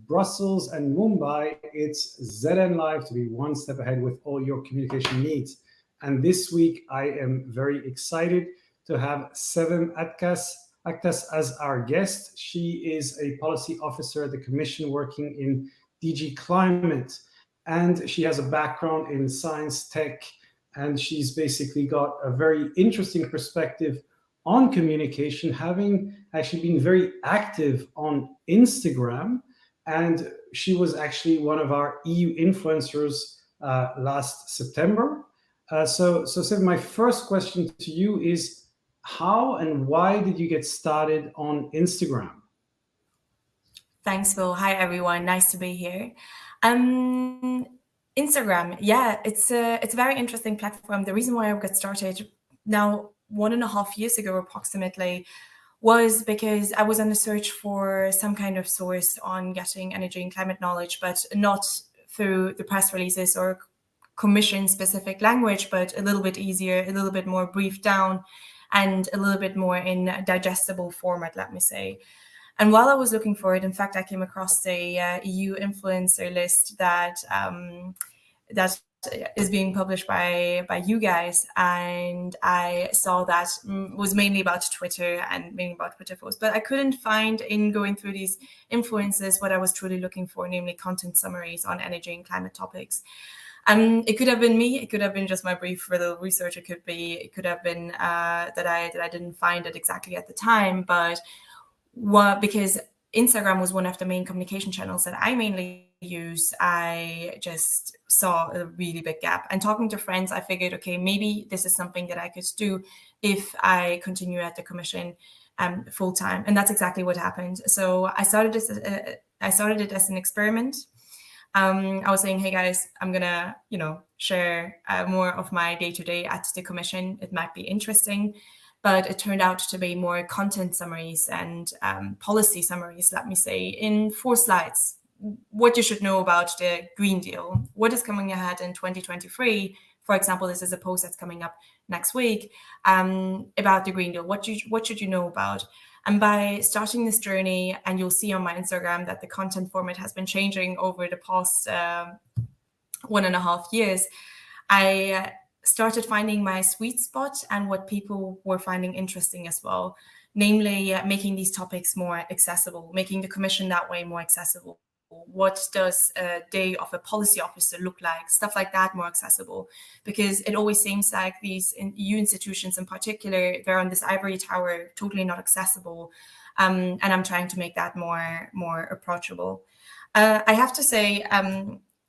Brussels and Mumbai, it's ZN Live to be one step ahead with all your communication needs. And this week, I am very excited to have Sevim Aktas as our guest. She is a policy officer at the Commission working in DG Climate, and she has a background in science, tech, and she's basically got a very interesting perspective on communication, having actually been very active on Instagram. And she was actually one of our EU influencers last September. So Sid, my first question to you is, how and why did you get started on Instagram? Thanks, Phil. Hi, everyone. Nice to be here. Instagram, yeah, it's a very interesting platform. The reason why I got started now 1.5 years ago, approximately, was because I was on the search for some kind of source on getting energy and climate knowledge, but not through the press releases or commission-specific language, but a little bit easier, a little bit more briefed down, and a little bit more in digestible format, let me say. And while I was looking for it, in fact, I came across a EU influencer list that is being published by you guys, and I saw that was mainly about Twitter and mainly about Twitter posts. But I couldn't find, in going through these influences, what I was truly looking for, namely content summaries on energy and climate topics. It could have been me. It could have been just my brief little research. It could have been that I didn't find it exactly at the time, but because Instagram was one of the main communication channels that I mainly use, I just saw a really big gap. And talking to friends, I figured, okay, maybe this is something that I could do if I continue at the Commission full time. And that's exactly what happened. So I started it as an experiment. I was saying, hey guys, I'm gonna, share more of my day-to-day at the Commission. It might be interesting. But it turned out to be more content summaries and policy summaries, let me say, in 4 slides. What you should know about the Green Deal, what is coming ahead in 2023. For example, this is a post that's coming up next week about the Green Deal. What should you know about? And by starting this journey, and you'll see on my Instagram that the content format has been changing over the past 1.5 years, I started finding my sweet spot and what people were finding interesting as well, namely making these topics more accessible, making the Commission that way more accessible. What does a day of a policy officer look like? Stuff like that more accessible, because it always seems like these EU institutions in particular, they're on this ivory tower, totally not accessible. And I'm trying to make that more approachable. I have to say,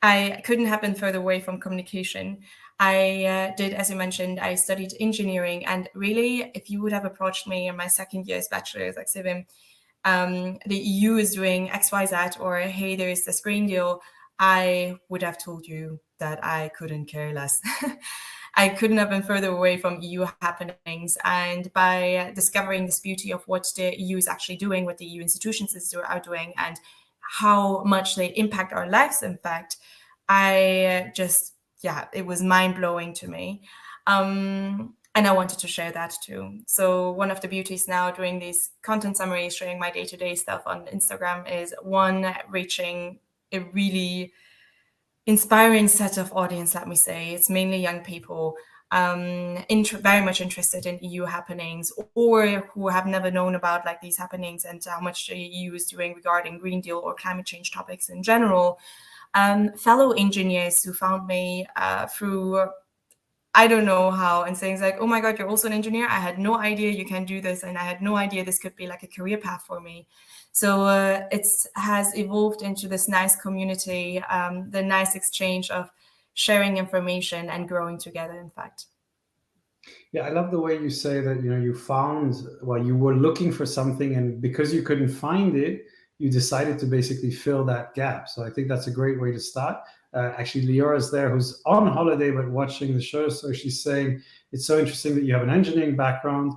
I couldn't have been further away from communication. I did, as you mentioned, I studied engineering, and really, if you would have approached me in my second year's bachelor's, like Sevim, the EU is doing XYZ, or hey, there's this Green Deal, I would have told you that I couldn't care less. I couldn't have been further away from EU happenings. And by discovering this beauty of what the EU is actually doing, what the EU institutions are doing, and how much they impact our lives, in fact, it was mind-blowing to me. And I wanted to share that too. So one of the beauties now doing these content summaries, sharing my day-to-day stuff on Instagram, is one, reaching a really inspiring set of audience, let me say. It's mainly young people, very much interested in EU happenings, or who have never known about like these happenings and how much the EU is doing regarding Green Deal or climate change topics in general. Fellow engineers who found me through, I don't know how, and saying like, oh my God, you're also an engineer? I had no idea you can do this, and I had no idea this could be like a career path for me. So it has evolved into this nice community, the nice exchange of sharing information and growing together, in fact. Yeah, I love the way you say that, you were looking for something, and because you couldn't find it, you decided to basically fill that gap. So I think that's a great way to start. Actually, Leora's there, who's on holiday but watching the show. So she's saying, it's so interesting that you have an engineering background,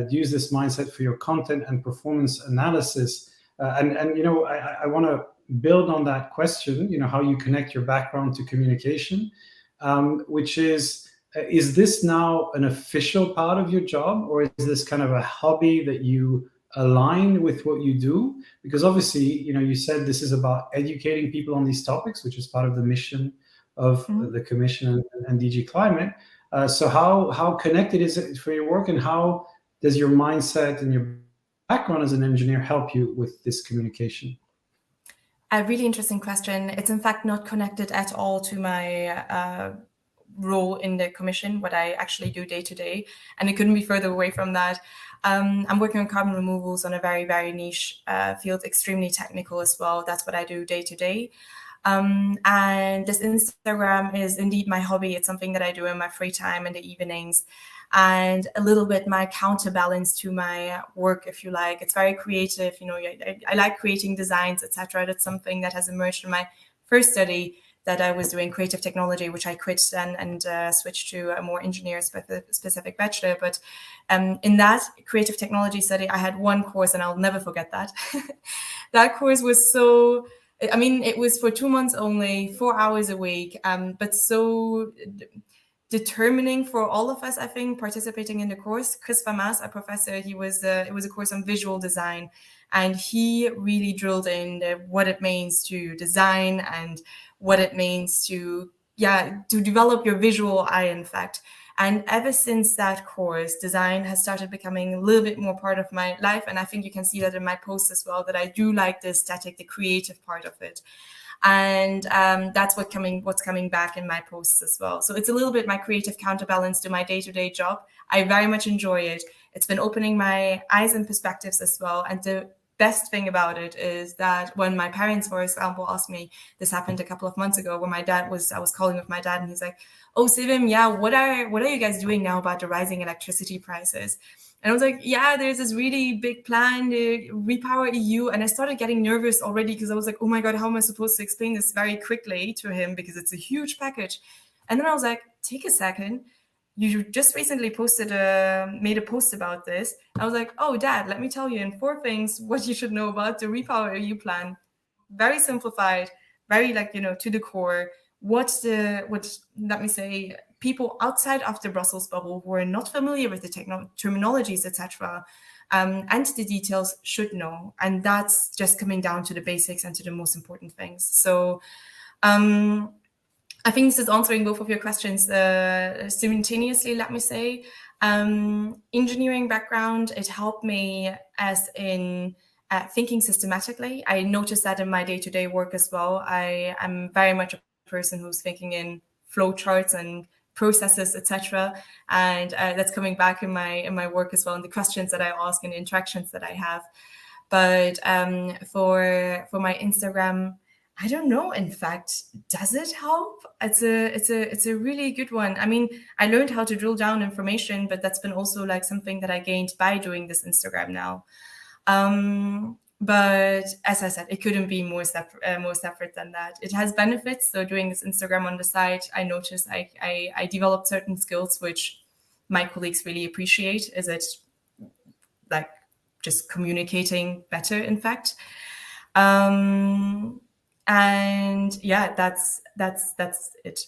use this mindset for your content and performance analysis. I want to build on that question, how you connect your background to communication, which is this now an official part of your job, or is this kind of a hobby that you align with what you do? Because obviously, you said this is about educating people on these topics, which is part of the mission of the Commission and DG Climate. So how connected is it for your work, and how does your mindset and your background as an engineer help you with this communication? A really interesting question. It's in fact not connected at all to my role in the Commission, what I actually do day to day, and it couldn't be further away from that. I'm working on carbon removals on a very, very niche field, extremely technical as well. That's what I do day to day. And this Instagram is indeed my hobby. It's something that I do in my free time in the evenings, and a little bit my counterbalance to my work, if you like. It's very creative. I like creating designs, etc. That's something that has emerged in my first study that I was doing, creative technology, which I quit then and switched to a more engineer-specific bachelor. But in that creative technology study, I had one course, and I'll never forget that. That course was so... it was for 2 months only, 4 hours a week, but so determining for all of us, I think, participating in the course. Chris Famas, a professor, it was a course on visual design, and he really drilled in what it means to design and what it means to develop your visual eye, in fact. And ever since that course, design has started becoming a little bit more part of my life. And I think you can see that in my posts as well, that I do like the aesthetic, the creative part of it. And that's what's coming back in my posts as well. So it's a little bit my creative counterbalance to my day-to-day job. I very much enjoy it. It's been opening my eyes and perspectives as well. And the best thing about it is that when my parents, for example, asked me, this happened a couple of months ago, when I was calling with my dad, and he's like, "Oh, Sevim, yeah, what are you guys doing now about the rising electricity prices?" And I was like, yeah, there's this really big plan, the Repower EU. And I started getting nervous already because I was like, oh my God, how am I supposed to explain this very quickly to him? Because it's a huge package. And then I was like, take a second. You just recently made a post about this. I was like, oh, Dad, let me tell you in 4 things what you should know about the Repower EU plan. Very simplified, very to the core. Let me say, people outside of the Brussels bubble who are not familiar with the terminologies, etc., and the details should know. And that's just coming down to the basics and to the most important things. So I think this is answering both of your questions simultaneously, let me say. Engineering background, it helped me as in thinking systematically. I noticed that in my day-to-day work as well. I am very much a person who's thinking in flow charts and processes, etc. And that's coming back in my work as well, and the questions that I ask and the interactions that I have. But for my Instagram, I don't know. In fact, does it help? It's a really good one. I mean, I learned how to drill down information, but that's been also like something that I gained by doing this Instagram now. But as I said, it couldn't be more separate than that. It has benefits. So doing this Instagram on the side, I noticed I developed certain skills which my colleagues really appreciate. Is it like just communicating better, in fact? And yeah, that's it.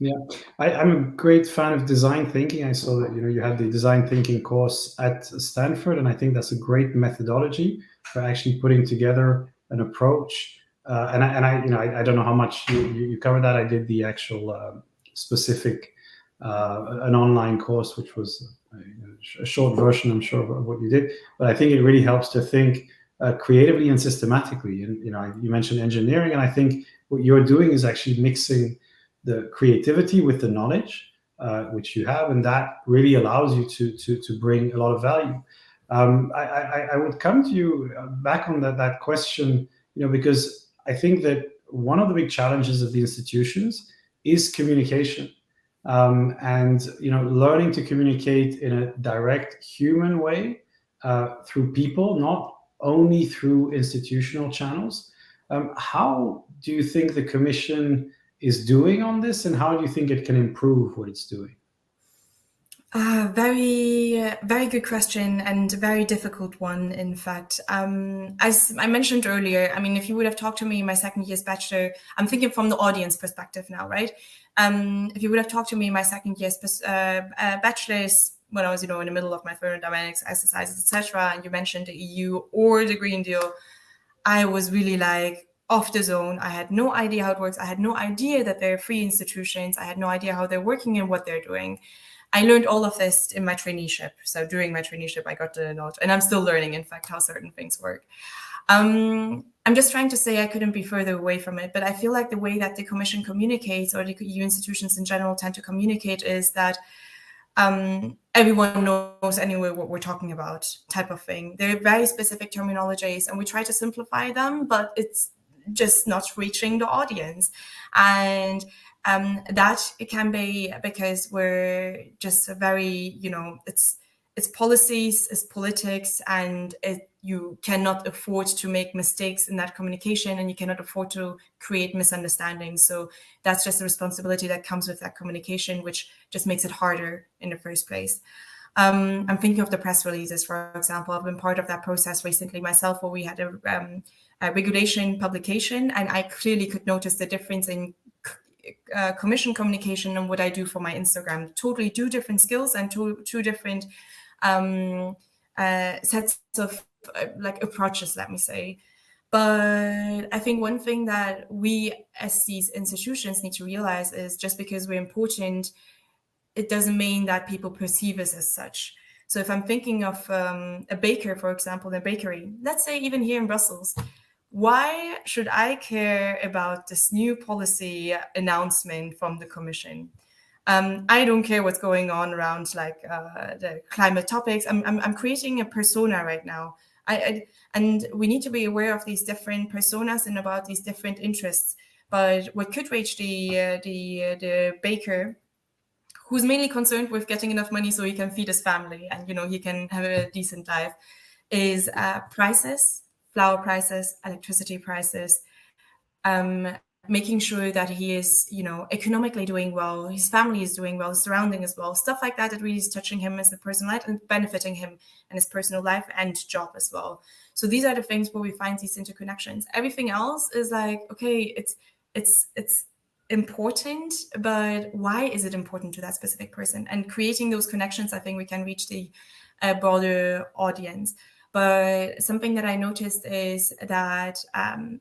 Yeah, I'm a great fan of design thinking. I saw that you had the design thinking course at Stanford, and I think that's a great methodology for actually putting together an approach. And I don't know how much you covered that. I did the actual specific an online course, which was a short version, I'm sure, of what you did. But I think it really helps to think creatively and systematically. And you mentioned engineering, and I think what you're doing is actually mixing the creativity with the knowledge which you have, and that really allows you to bring a lot of value. I would come to you back on that question, because I think that one of the big challenges of the institutions is communication, and learning to communicate in a direct human way through people, not only through institutional channels. How do you think the Commission is doing on this, and how do you think it can improve what it's doing? Very, very good question, and a very difficult one, in fact. As I mentioned earlier, I mean, if you would have talked to me in my second year's bachelor, I'm thinking from the audience perspective now, right? If you would have talked to me in my second year's bachelor's when I was, in the middle of my thermodynamics exercises, etc., and you mentioned the EU or the Green Deal, I was really like off the zone. I had no idea how it works. I had no idea that they're free institutions. I had no idea how they're working and what they're doing. I learned all of this in my traineeship. So during my traineeship, I got to know, and I'm still learning, in fact, how certain things work. I'm just trying to say I couldn't be further away from it, but I feel like the way that the Commission communicates, or the EU institutions in general tend to communicate, is that everyone knows anyway what we're talking about, type of thing. They're very specific terminologies, and we try to simplify them, but it's just not reaching the audience. And that it can be because we're just very, it's policies, it's politics, and you cannot afford to make mistakes in that communication, and you cannot afford to create misunderstandings. So that's just a responsibility that comes with that communication, which just makes it harder in the first place. I'm thinking of the press releases, for example. I've been part of that process recently myself, where we had a regulation publication, and I clearly could notice the difference in Commission communication and what I do for my Instagram. Totally two different skills and two different sets of approaches, let me say. But I think one thing that we as these institutions need to realize is, just because we're important, it doesn't mean that people perceive us as such. So if I'm thinking of a baker, for example, a bakery, let's say even here in Brussels, why should I care about this new policy announcement from the Commission? I don't care what's going on around the climate topics. I'm creating a persona right now. And we need to be aware of these different personas and about these different interests. But what could reach the baker, who's mainly concerned with getting enough money so he can feed his family and he can have a decent life, is prices, flour prices, electricity prices, making sure that he is, economically doing well, his family is doing well, his surrounding as well, stuff like that really is touching him as a personal life and benefiting him and his personal life and job as well. So these are the things where we find these interconnections. Everything else is like, okay, it's important, but why is it important to that specific person? And creating those connections, I think we can reach the broader audience. But something that I noticed is that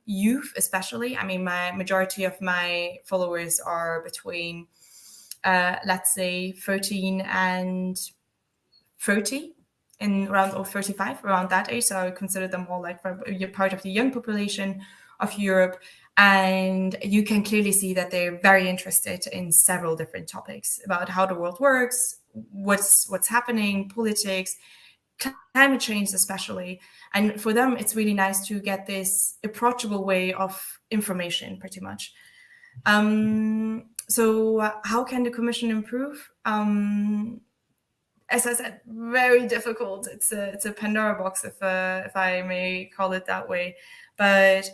youth, especially, my majority of my followers are between, let's say, 13 and 30, in around, or 35, around that age. So I would consider them all like part of the young population of Europe. And you can clearly see that they're very interested in several different topics about how the world works, what's happening, politics, climate change especially. And for them, it's really nice to get this approachable way of information, pretty much. So how can the Commission improve? As I said, very difficult. It's a Pandora box, if I may call it that way. But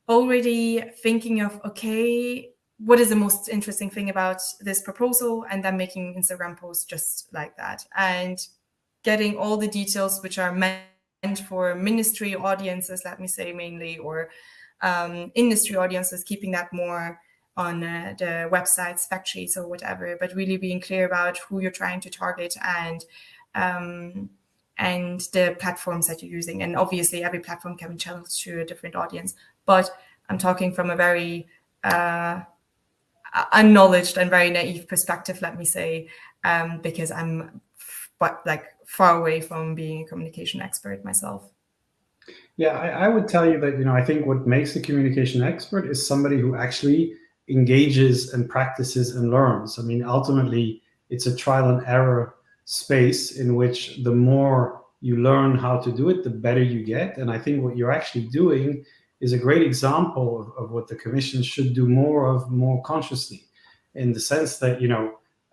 already thinking of, okay, what is the most interesting thing about this proposal, and then making Instagram posts just like that, and getting all the details which are meant for ministry audiences, let me say, mainly, or industry audiences, keeping that more on the websites, fact sheets, or whatever, but really being clear about who you're trying to target and the platforms that you're using. And obviously every platform can be channeled to a different audience, but I'm talking from a very unknowledged and very naive perspective, let me say, because I'm far away from being a communication expert myself. Yeah, I would tell you that, I think what makes a communication expert is somebody who actually engages and practices and learns. Ultimately, it's a trial and error space in which the more you learn how to do it, the better you get. And I think what you're actually doing is a great example of what the Commission should do more consciously, in the sense that,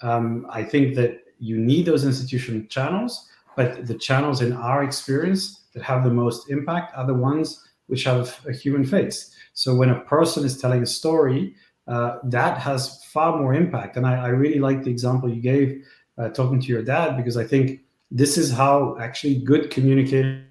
I think that you need those institutional channels, but the channels in our experience that have the most impact are the ones which have a human face. So when a person is telling a story, that has far more impact. And I really like the example you gave, talking to your dad, because I think this is how actually good communicators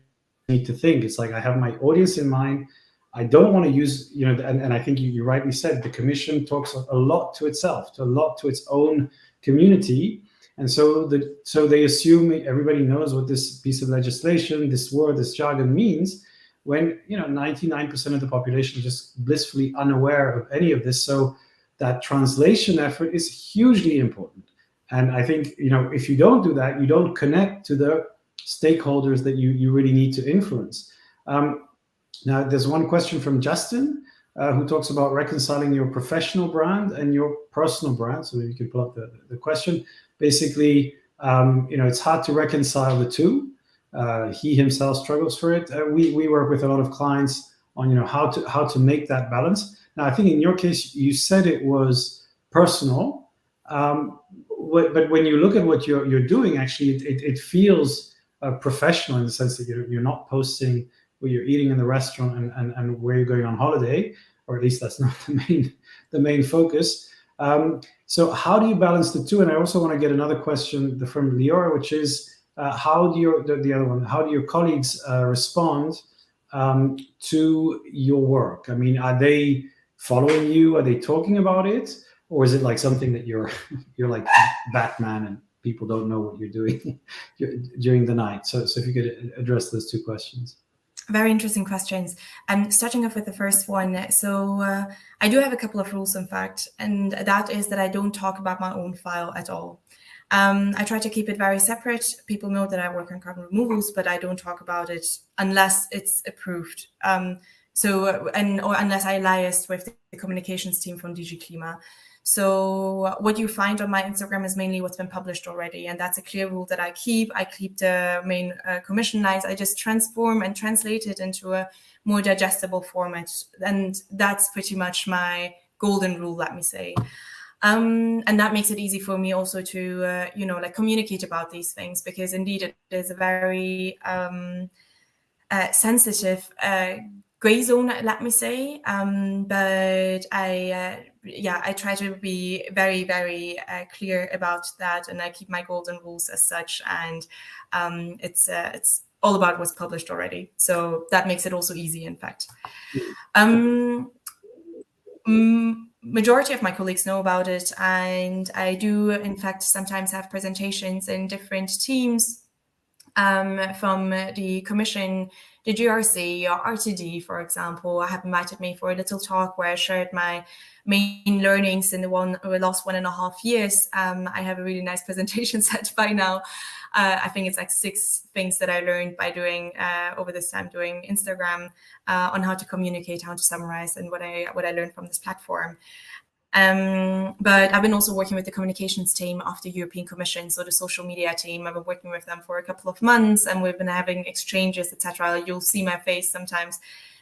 need to think. It's like, I have my audience in mind. I don't want to use, and I think you rightly said, the Commission talks a lot to itself, a lot to its own community. And so they assume everybody knows what this piece of legislation, this word, this jargon means, when 99% of the population is just blissfully unaware of any of this. So that translation effort is hugely important. And I think if you don't do that, you don't connect to the stakeholders that you really need to influence. Now, there's one question from Justin, who talks about reconciling your professional brand and your personal brand. So you can pull up the question. Basically, it's hard to reconcile the two. He himself struggles for it. We work with a lot of clients on how to make that balance. Now, I think in your case, you said it was personal, but when you look at what you're doing, actually, it feels professional in the sense that you're not posting where you're eating in the restaurant and where you're going on holiday, or at least that's not the main focus. So how do you balance the two? And I also want to get another question from Liora, which is how do your colleagues respond to your work? I mean, are they following you? Are they talking about it? Or is it like something that you're like Batman and people don't know what you're doing during the night? So if you could address those two questions. Very interesting questions. Starting off with the first one. So I do have a couple of rules, in fact, and that is that I don't talk about my own file at all. I try to keep it very separate. People know that I work on carbon removals, but I don't talk about it unless it's approved. Or unless I liaise with the communications team from DG Klima. So what you find on my Instagram is mainly what's been published already. And that's a clear rule that I keep. I keep the main commission lines. I just transform and translate it into a more digestible format. And that's pretty much my golden rule, let me say. And that makes it easy for me also to, communicate about these things, because indeed it is a very sensitive gray zone, let me say. But I try to be very, very clear about that, and I keep my golden rules as such. And it's all about what's published already. So that makes it also easy, in fact. Majority of my colleagues know about it, and I do, in fact, sometimes have presentations in different teams from the Commission, the GRC, or RTD, for example. Have invited me for a little talk where I shared my main learnings in the last 1.5 years. I have a really nice presentation set by now. I think it's like 6 things that I learned by doing over this time doing Instagram on how to communicate, how to summarize, and what I learned from this platform. But I've been also working with the communications team of the European Commission, so the social media team. I've been working with them for a couple of months, and we've been having exchanges, etc. You'll see my face sometimes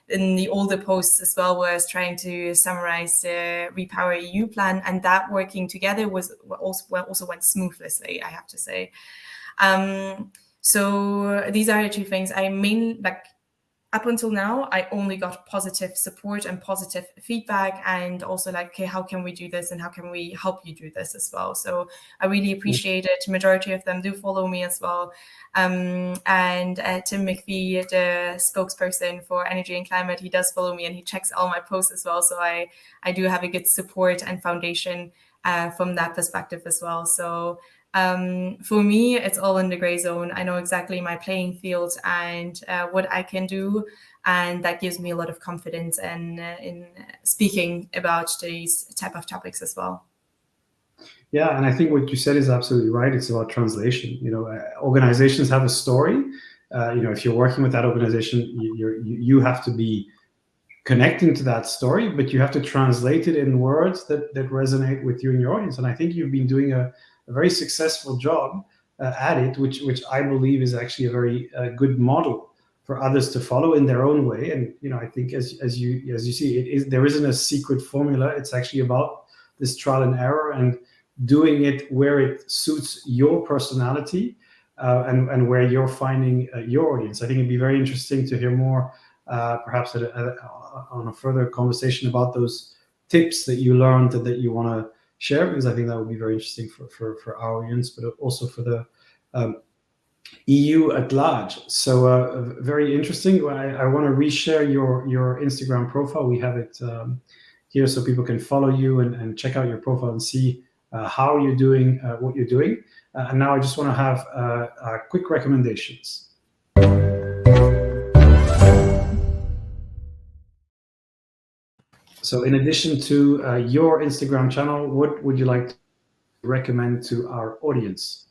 in the older posts as well, where I was trying to summarize the Repower EU plan, and that working together also went smoothly, I have to say. So these are the 2 things. I mainly, up until now, I only got positive support and positive feedback, and also okay, how can we do this and how can we help you do this as well? So I really appreciate it. Majority of them do follow me as well. And Tim McPhee, the spokesperson for Energy and Climate, he does follow me and he checks all my posts as well. So I do have a good support and foundation from that perspective as well. So for me, it's all in the gray zone. I know exactly my playing field and what I can do, and that gives me a lot of confidence in speaking about these type of topics as well. Yeah, and I think what you said is absolutely right. It's about translation. Organizations have a story. If you're working with that organization, you have to be connecting to that story, but you have to translate it in words that resonate with you and your audience. And I think you've been doing a very successful job at it, which I believe is actually a very good model for others to follow in their own way. And I think as you see, there isn't a secret formula. It's actually about this trial and error and doing it where it suits your personality and where you're finding your audience. I think it'd be very interesting to hear more, perhaps on a further conversation about those tips that you learned and that you want to share, because I think that would be very interesting for our audience, but also for the EU at large. So very interesting. I want to reshare your Instagram profile. We have it here so people can follow you and check out your profile and see how you're doing what you're doing. And now I just want to have quick recommendations. So in addition to your Instagram channel, what would you like to recommend to our audience?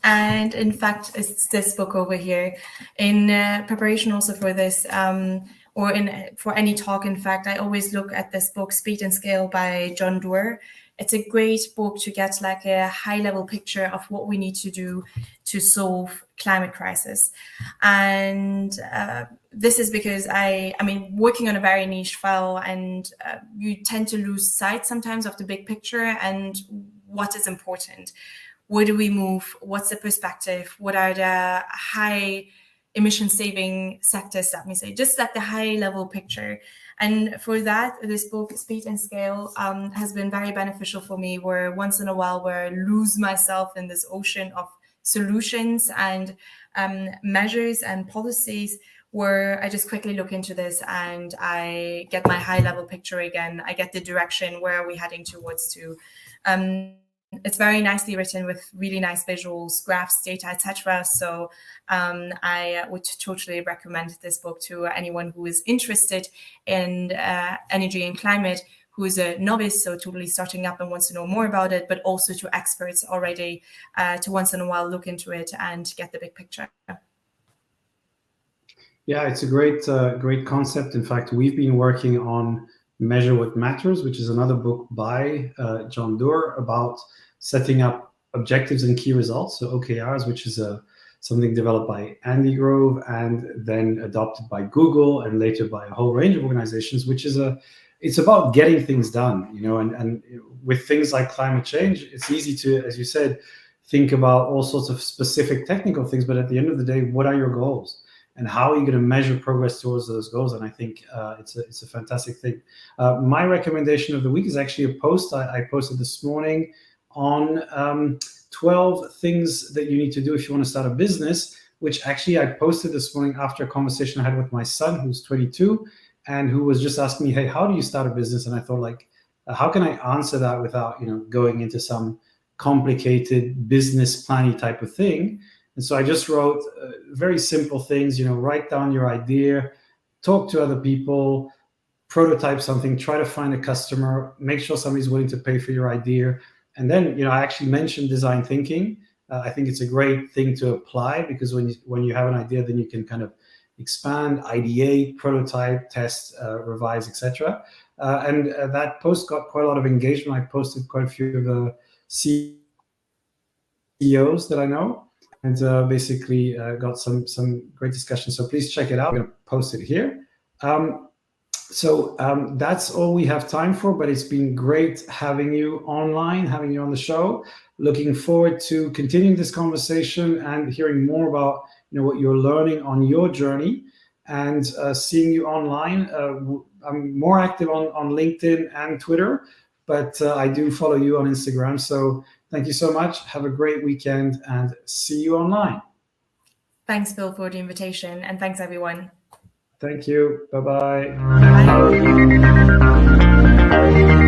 And in fact, it's this book over here. In preparation also for this, for any talk, in fact, I always look at this book, Speed and Scale by John Doerr. It's a great book to get like a high-level picture of what we need to do to solve climate crisis. And this is because I mean, working on a very niche file, and you tend to lose sight sometimes of the big picture and what is important. Where do we move? What's the perspective? What are the high emission saving sectors, let me say, just like the high level picture. And for that, this book, Speed and Scale, has been very beneficial for me, where once in a while where I lose myself in this ocean of solutions and measures and policies, where I just quickly look into this and I get my high level picture again. I get the direction, where are we heading towards to. It's very nicely written with really nice visuals, graphs, data, etc. So I would totally recommend this book to anyone who is interested in energy and climate, who is a novice, so totally starting up and wants to know more about it, but also to experts already to once in a while look into it and get the big picture. Yeah, it's a great concept. In fact, we've been working on Measure What Matters, which is another book by John Doerr about setting up objectives and key results, so OKRs, which is something developed by Andy Grove and then adopted by Google and later by a whole range of organizations, which is it's about getting things done, you know, and with things like climate change, it's easy to, as you said, think about all sorts of specific technical things, but at the end of the day, what are your goals? And how are you going to measure progress towards those goals? And I think it's a fantastic thing. My recommendation of the week is actually a post I posted this morning on 12 things that you need to do if you want to start a business, which actually I posted this morning after a conversation I had with my son, who's 22, and who was just asking me, hey, how do you start a business? And I thought, like, how can I answer that without, you know, going into some complicated business planning type of thing? And so I just wrote very simple things, you know, write down your idea, talk to other people, prototype something, try to find a customer, make sure somebody's willing to pay for your idea. And then, you know, I actually mentioned design thinking. I think it's a great thing to apply, because when you have an idea, then you can kind of expand, ideate, prototype, test, revise, etc. And that post got quite a lot of engagement. I posted quite a few of the CEOs that I know, and basically got some great discussion. So please check it out. I'm going to post it here. So that's all we have time for, but it's been great having you online, having you on the show. Looking forward to continuing this conversation and hearing more about, you know, what you're learning on your journey, and seeing you online. I'm more active on LinkedIn and Twitter, but I do follow you on Instagram. So thank you so much. Have a great weekend and see you online. Thanks, Bill, for the invitation, and thanks, everyone. Thank you. Bye-bye. Bye.